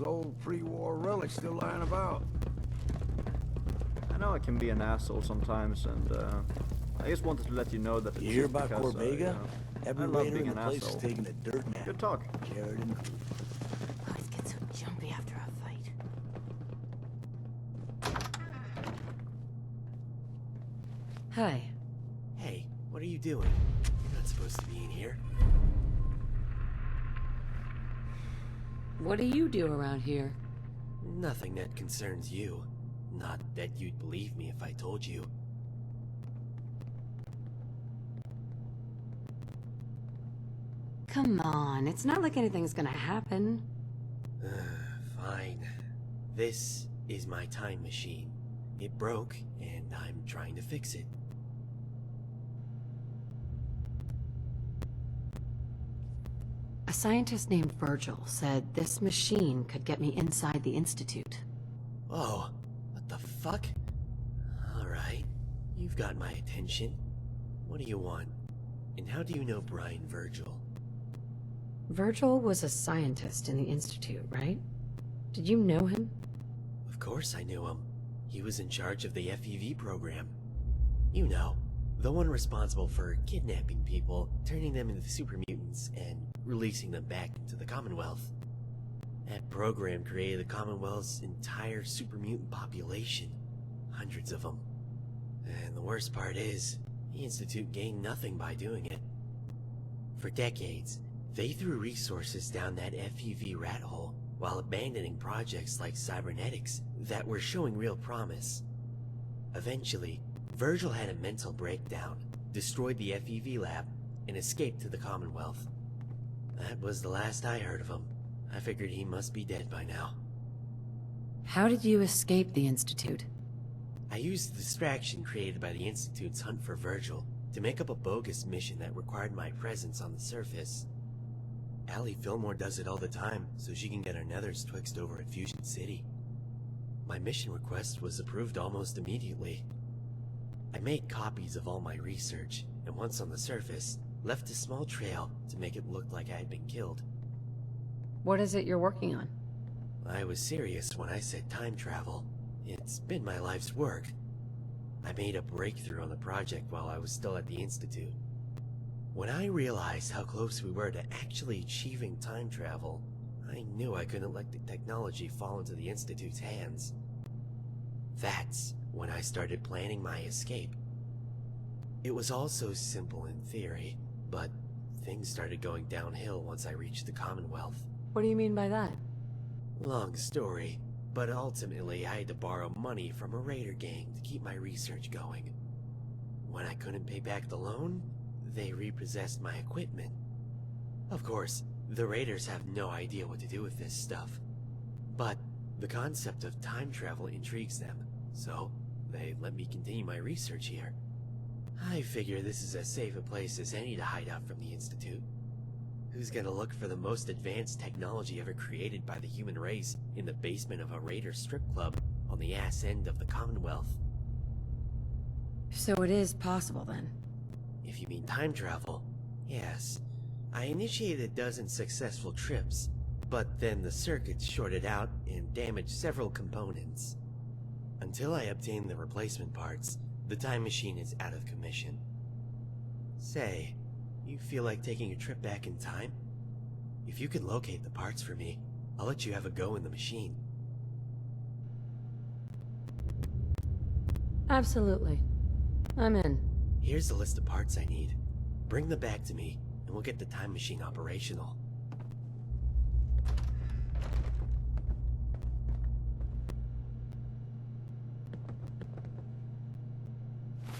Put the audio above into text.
those old pre-war relics still lying about. I know I can be an asshole sometimes, and I just wanted to let you know that it's You hear just about because Corbega? I Every love raider being in the an place is asshole. taking a dirt nap. Good talk. Jared included. Always get so jumpy after a fight. Hi. Hey, what are you doing? You're not supposed to be in here. What do you do around here? Nothing that concerns you. Not that you'd believe me if I told you. Come on, it's not like anything's gonna happen. Fine. This is my time machine. It broke, and I'm trying to fix it. A scientist named Virgil said this machine could get me inside the Institute. Oh, what the fuck? Alright, you've got my attention. What do you want? And how do you know Brian Virgil? Virgil was a scientist in the Institute, right? Did you know him? Of course I knew him. He was in charge of the FEV program. You know, the one responsible for kidnapping people, turning them into super mutants, and releasing them back into the Commonwealth. That program created the Commonwealth's entire super mutant population. Hundreds of them. And the worst part is, the Institute gained nothing by doing it. For decades, they threw resources down that FEV rat hole while abandoning projects like cybernetics that were showing real promise. Eventually, Virgil had a mental breakdown, destroyed the FEV lab, and escaped to the Commonwealth. That was the last I heard of him. I figured he must be dead by now. How did you escape the Institute? I used the distraction created by the Institute's hunt for Virgil to make up a bogus mission that required my presence on the surface. Allie Fillmore does it all the time so she can get her nethers twixt over at Fusion City. My mission request was approved almost immediately. I made copies of all my research, and once on the surface, left a small trail to make it look like I had been killed. What is it you're working on? I was serious when I said time travel. It's been my life's work. I made a breakthrough on the project while I was still at the Institute. When I realized how close we were to actually achieving time travel, I knew I couldn't let the technology fall into the Institute's hands. That's when I started planning my escape. It was all so simple in theory, but things started going downhill once I reached the Commonwealth. What do you mean by that? Long story, but ultimately I had to borrow money from a raider gang to keep my research going. When I couldn't pay back the loan, they repossessed my equipment. Of course, the raiders have no idea what to do with this stuff. But the concept of time travel intrigues them, so they let me continue my research here. I figure this is as safe a place as any to hide out from the Institute. Who's gonna look for the most advanced technology ever created by the human race in the basement of a raider strip club on the ass end of the Commonwealth? So it is possible then? If you mean time travel, yes. I initiated a dozen successful trips, but then the circuits shorted out and damaged several components. Until I obtain the replacement parts, the time machine is out of commission. Say, you feel like taking a trip back in time? If you can locate the parts for me, I'll let you have a go in the machine. Absolutely. I'm in. Here's the list of parts I need. Bring them back to me, and we'll get the time machine operational.